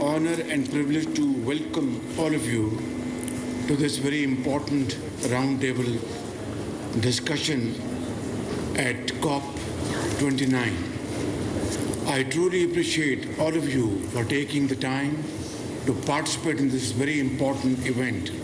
honor and privilege to welcome all of you to this very important roundtable discussion at COP29. I truly appreciate all of you for taking the time to participate in this very important event.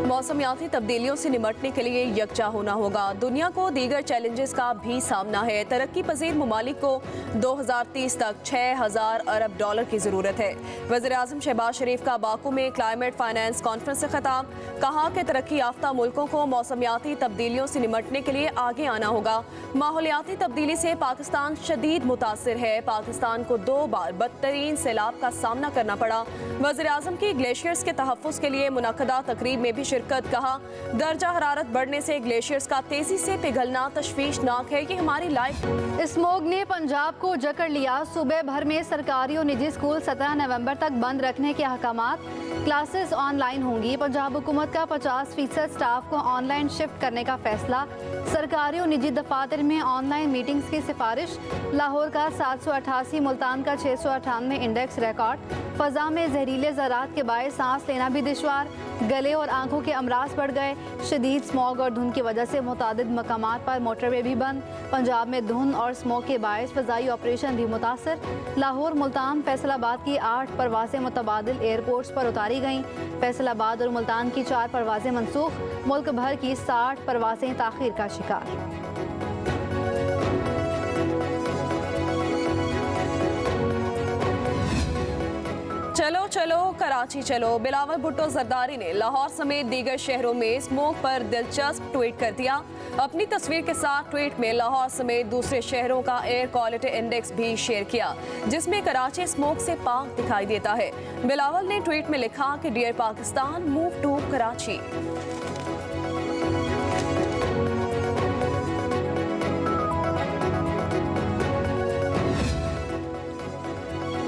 मौसमियाती तब्दीलियों से निपटने के लिए यकजा होना होगा। दुनिया को दीगर challenges का भी सामना है। तरक्की पजीर ममालिक को 2030 तक 6,000 अरब डॉलर की ज़रूरत है। वज़ीर-ए-आज़म शहबाज शरीफ का बाकू में क्लाइमेट फाइनेंस कॉन्फ्रेंस से खिताब। कहा कि तरक्की याफ्ता मुल्कों को मौसमियाती तब्दीलियों से निपटने के लिए आगे आना होगा। माहौलियाती तब्दीली से पाकिस्तान शदीद मुतासिर है। पाकिस्तान को 2 बार बदतरीन सैलाब का सामना करना पड़ा। वज़ीर-ए-आज़म की ग्लेशियर्स के तहफ़्फ़ुज़ के लिए मुनक़दा तकरीब में भी शिरकत। कहा दर्जा हरारत बढ़ने से ग्लेशियर्स का तेजी से पिघलना तशवीशनाक है। कि हमारी लाइफ स्मॉग ने पंजाब को जकड़ लिया। सूबे भर में सरकारी और निजी स्कूल 17 नवंबर तक बंद रखने के अहकामात। क्लासेस ऑनलाइन होंगी। पंजाब हुकूमत का 50% स्टाफ को ऑनलाइन शिफ्ट करने का फैसला। सरकारी और निजी दफातर में ऑनलाइन मीटिंग्स की सिफारिश। लाहौर का 788, मुल्तान का 698 इंडेक्स रिकॉर्ड। फ़ज़ा में जहरीले ज़रात के बायस सांस लेना भी दुश्वार। गले और आंखों के अमराज बढ़ गए। शदीद स्मॉग और धुंध की वजह से मुतादिद मकामात पर मोटरवे भी बंद। पंजाब में धुंध और स्मॉग के बायस फ़ज़ाई ऑपरेशन भी मुतासर। लाहौर, मुल्तान, फैसलाबाद की 8 परवाज़ें मुतबादिल एयरपोर्ट्स पर उतारी गईं। फैसलाबाद और मुल्तान की 4 परवाज़ें मनसूख। मुल्क भर की 60 परवाज़ें ताख़ीर का शिकार। चलो चलो कराची चलो। बिलावल भुट्टो जरदारी ने लाहौर समेत दीगर शहरों में स्मोक पर दिलचस्प ट्वीट कर दिया। अपनी तस्वीर के साथ ट्वीट में लाहौर समेत दूसरे शहरों का एयर क्वालिटी इंडेक्स भी शेयर किया, जिसमें कराची स्मोक से पाक दिखाई देता है। बिलावल ने ट्वीट में लिखा कि dear Pakistan, move to Karachi.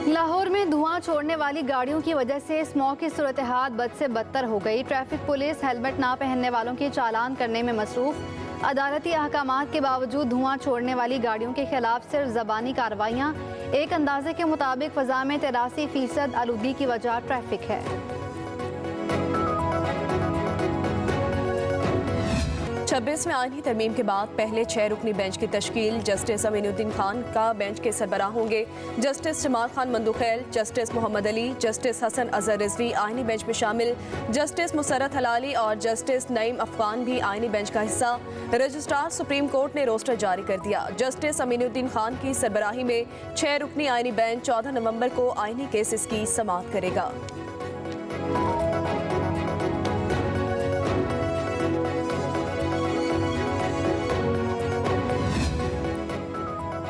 Lahore में धुआं छोड़ने वाली गाड़ियों की वजह से स्मॉग की सूरत हाल बद से बदतर हो गई। ट्रैफिक पुलिस हेलमेट ना पहनने वालों के चालान करने में मसरूफ। अदालती अहकामात के बावजूद धुआं छोड़ने वाली गाड़ियों के खिलाफ सिर्फ ज़बानी कार्रवाइयाँ। एक अंदाजे के मुताबिक फ़ज़ा में 83% आलूगी की वजह ट्रैफिक है। 26वें आईनी तरमीम के बाद पहले 6 रुकनी बेंच की तश्कील। जस्टिस अमीनुद्दीन खान का बेंच के सरबराह होंगे। Justice Jamal Khan Mandokhail, justice Mohammad Ali, justice Hassan Azhar Rizvi आईनी बेंच में शामिल। जस्टिस मुसरत हलाली और जस्टिस नईम अफगान भी आईनी बेंच का हिस्सा। रजिस्ट्रार सुप्रीम कोर्ट ने रोस्टर जारी कर दिया। जस्टिस अमीनुद्दीन खान की सरबराही में 6 रुकनी आईनी बेंच 14 नवंबर को आईनी केसेस की समाअत करेगा।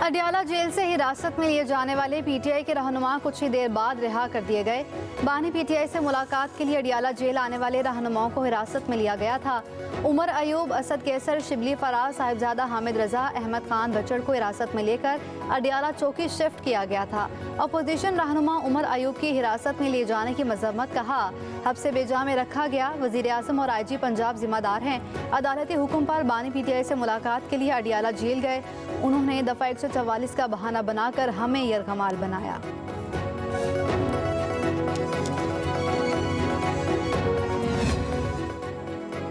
अडियाला जेल से हिरासत में लिए जाने वाले पीटीआई के रहनुमा कुछ ही देर बाद रिहा कर दिए गए। बानी पीटीआई से मुलाकात के लिए अडियाला जेल आने वाले रहनुमाओं को हिरासत में लिया गया था। उमर अयूब, असद कैसर, शिबली फराज, साहिबजादा हामिद रजा, अहमद खान बचड़ को हिरासत में लेकर अडियाला चौकी शिफ्ट किया गया था। अपोजिशन रहनुमा उमर अयूब की हिरासत में लिए जाने की मजम्मत। कहा हब्से बेजा में रखा गया। वज़ीर-ए-आज़म और IG पंजाब जिम्मेदार हैं। अदालती हुक्म पर बानी पीटीआई से मुलाकात के लिए अडियाला जेल गए। उन्होंने दफ़ा 144 का बहाना बनाकर हमें यरगमाल बनाया।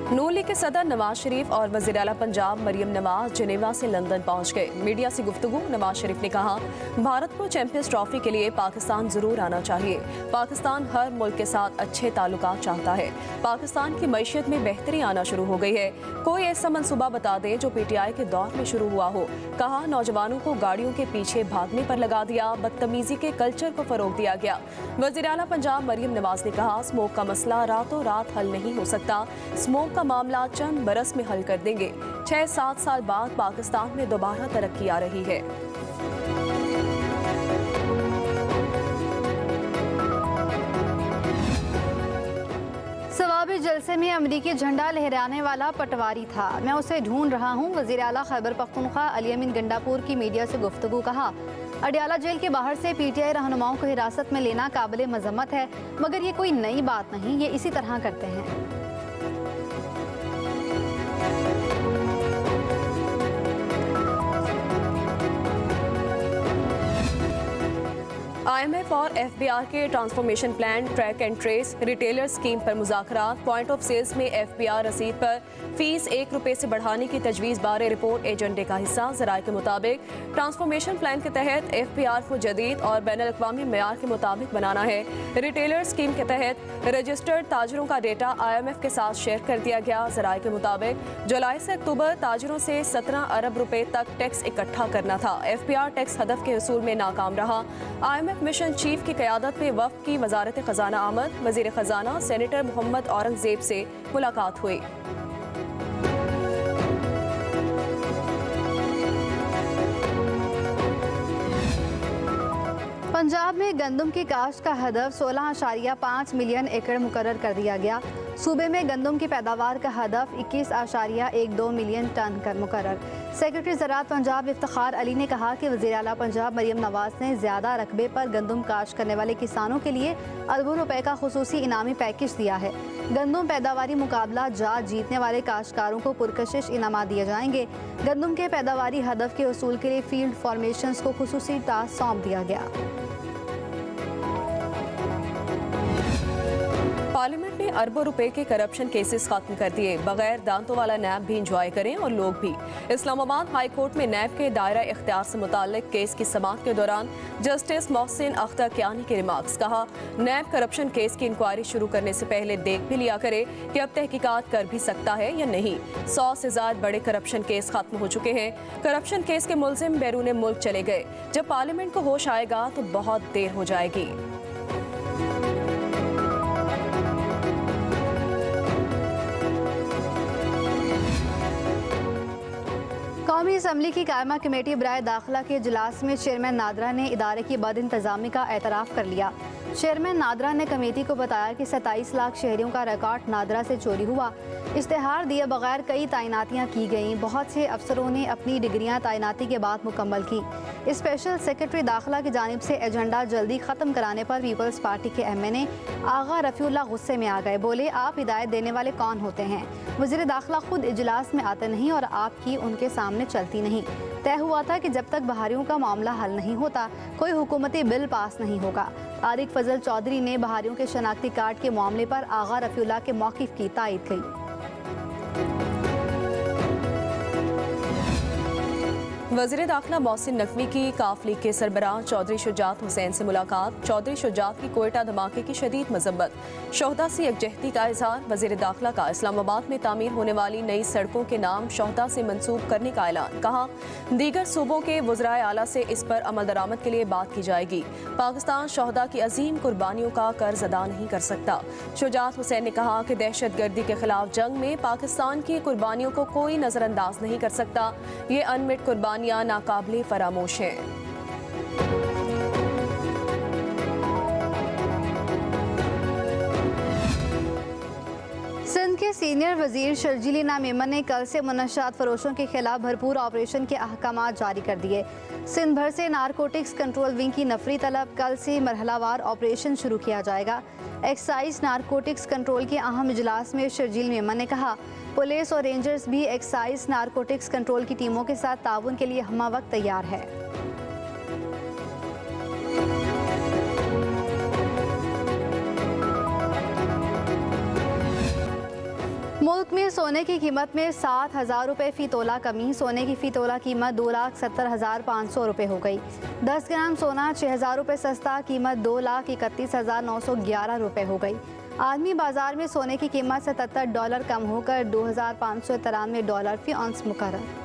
नून लीग के सदर नवाज शरीफ और वज़ीर आला पंजाब मरियम नवाज जिनेवा से लंदन पहुंच गए। मीडिया से गुफ्तगू नवाज शरीफ ने कहा, भारत को चैंपियंस ट्रॉफी के लिए पाकिस्तान जरूर आना चाहिए। पाकिस्तान हर मुल्क के साथ अच्छे ताल्लुकात चाहता है। पाकिस्तान की मैशियत में बेहतरी आना शुरू हो गई है। कोई ऐसा मनसूबा बता दें जो PTI के दौर में शुरू हुआ हो। कहा नौजवानों को गाड़ियों के पीछे भागने पर लगा दिया। बदतमीजी के कल्चर को फरोग दिया गया। वज़ीर आला पंजाब मरियम नवाज ने कहा, स्मोक का मसला रातों रात हल नहीं हो सकता। स्मोक का मामला चंद बरस में हल कर देंगे। 6-7 साल बाद पाकिस्तान में दोबारा तरक्की आ रही है। सवाबी जलसे में अमरीकी झंडा लहराने वाला पटवारी था। मैं उसे ढूंढ रहा हूँ। वज़ीर आला खैबर पख्तूनख्वा अली अमीन गंडापुर की मीडिया से गुफ्तगू। कहा अडियाला जेल के बाहर से PTI रहनुमाओं को हिरासत में लेना काबिल मजम्मत है, मगर ये कोई नई बात नहीं। ये इसी तरह करते हैं। IMF और FBR के transformation plan, track and trace, retailer scheme पर मुज़ाकरात, पॉइंट ऑफ सेल्स में FBR रसीद पर फीस ₹1 से बढ़ाने की तजवीज़ बारे रिपोर्ट एजेंडे का हिस्सा। ज़राए के मुताबिक ट्रांसफॉर्मेशन प्लान के तहत FBR को जदीद और बैनुल-अक़वामी मेयार के मुताबिक बनाना है। रिटेलर स्कीम के तहत रजिस्टर्ड ताजरों का डेटा IMF के साथ शेयर कर दिया गया। ज़राए के मुताबिक जुलाई से अक्टूबर ताजरों से 17 अरब रुपए तक टैक्स इकट्ठा करना था। FBR टैक्स हदफ के हसूल में नाकाम रहा। IMF मिशन चीफ की क़यादत में वफ़द की वज़ारत ख़जाना आमद, वज़ीर ख़जाना सेनेटर मोहम्मद औरंगज़ेब से मुलाकात हुई। पंजाब में गंदम की काश्त का हदफ 16.5 मिलियन एकड़ मुकर्रर कर दिया गया। सूबे में गंदम की पैदावार का हदफ 21.12 मिलियन टन कर मुकर्रर। सेक्रेटरी ज़राअत पंजाब इफ्तिखार अली ने कहा कि वज़ीर आला पंजाब मरियम नवाज ने ज़्यादा रकबे पर गंदम काश्त करने वाले किसानों के लिए अरबों रुपए का खुसूसी इनामी पैकेज दिया है। गंदम पैदावारी मुकाबला जीतने वाले काश्तकारों को पुरकशिश इनामात दिए जाएंगे। गंदम के पैदावारी हदफ के उसूल के लिए फील्ड फॉर्मेशंस को खुसूसी टास्क सौंप दिया गया। पार्लियामेंट ने अरबों रुपए के करप्शन केसेस खत्म कर दिए। बगैर दांतों वाला नैब भी इंजॉय करें और लोग भी। इस्लामाबाद हाई कोर्ट में नैब के दायरा इख्तियार से मुताल्लिक केस की समाअत के दौरान जस्टिस मोहसिन अख्तर कियानी के रिमार्क्स। कहा, नैब करप्शन केस की इंक्वायरी शुरू करने से पहले देख भी लिया करे कि अब तहकीकात कर भी सकता है या नहीं। 100 से ज्यादा बड़े करप्शन केस खत्म हो चुके हैं। करप्शन केस के मुलजिम बैरून मुल्क चले गए। जब पार्लियामेंट को होश आएगा तो बहुत देर हो जाएगी। कौमी असम्बली की कायमा कमेटी बराए दाखिला के इजलास में चेयरमैन नादरा ने इदारे की बद इंतजामी का एतराफ़ कर लिया। चेयरमैन नादरा ने कमेटी को बताया कि 27 लाख शहरियों का रिकॉर्ड नादरा से चोरी हुआ। इश्तेहार दिए बगैर कई तैनातियाँ की गईं। बहुत से अफसरों ने अपनी डिग्रियाँ तैनाती के बाद मुकम्मल की। स्पेशल सेक्रेटरी दाखिला की जानिब से एजेंडा जल्दी ख़त्म कराने पर पीपल्स पार्टी के MNA आगा रफ़ीउल्लाह गुस्से में आ गए। बोले, आप हिदायत देने वाले कौन होते हैं? वज़ीर दाखिला खुद इजलास में आते नहीं और आपकी उनके सामने चलती नहीं। तय हुआ था कि जब तक बहारियों का मामला हल नहीं होता कोई हुकूमती बिल पास नहीं होगा। तारिक फजल चौधरी ने बहारियों के शनाख्ती कार्ड के मामले पर आगा रफ़ीउल्लाह के मौक़िफ़ की तायद की। वज़ीर दाखिला मोहसिन नकवी की काफ लीग के सरबराह चौधरी शुजात हुसैन से मुलाकात। चौधरी शुजात की कोयटा धमाके की शदीद मज़म्मत, शोहदा से यकजहती का इज़हार। वज़ीर दाखिला का इस्लामाबाद में तामीर होने वाली नई सड़कों के नाम शोहदा से मंसूब करने का ऐलान। कहा, दीगर सूबों के वज़राए आला से इस पर अमल दरामद के लिए बात की जाएगी। पाकिस्तान शोहदा की अजीम कुर्बानियों का कर्ज अदा नहीं कर सकता। शुजात हुसैन ने कहा कि दहशत गर्दी के खिलाफ जंग में पाकिस्तान की कुर्बानियों को कोई नज़रअंदाज नहीं कर सकता। ये अनमिट कुर्बानियाँ नाकाबिले फरामोश हैं। सिंध के सीनियर वजीर शर्जील इनाम मेमन ने कल से मुनश्शात फरोशों के खिलाफ भरपूर ऑपरेशन के अहकाम जारी कर दिए। सिंध भर से नारकोटिक्स कंट्रोल विंग की नफरी तलब कल से मरहलावार ऑपरेशन शुरू किया जाएगा। एक्साइज नारकोटिक्स कंट्रोल के अहम इजलास में शर्जील मेमन ने कहा, पुलिस और रेंजर्स भी एक्साइज नारकोटिक्स कंट्रोल की टीमों के साथ ताउन के लिए हमा वक्त तैयार है। मुल्क में सोने की कीमत में 7,000 रुपये फ़ी तोला कमी। सोने की फ़ी तोला कीमत 2,70,500 रुपये हो गई। 10 ग्राम सोना 6,000 रुपये सस्ता, कीमत 2,31,911 रुपये हो गई। आदमी बाजार में सोने की कीमत $77 कम होकर $2,593 फ़ी औंस मुकर्रर।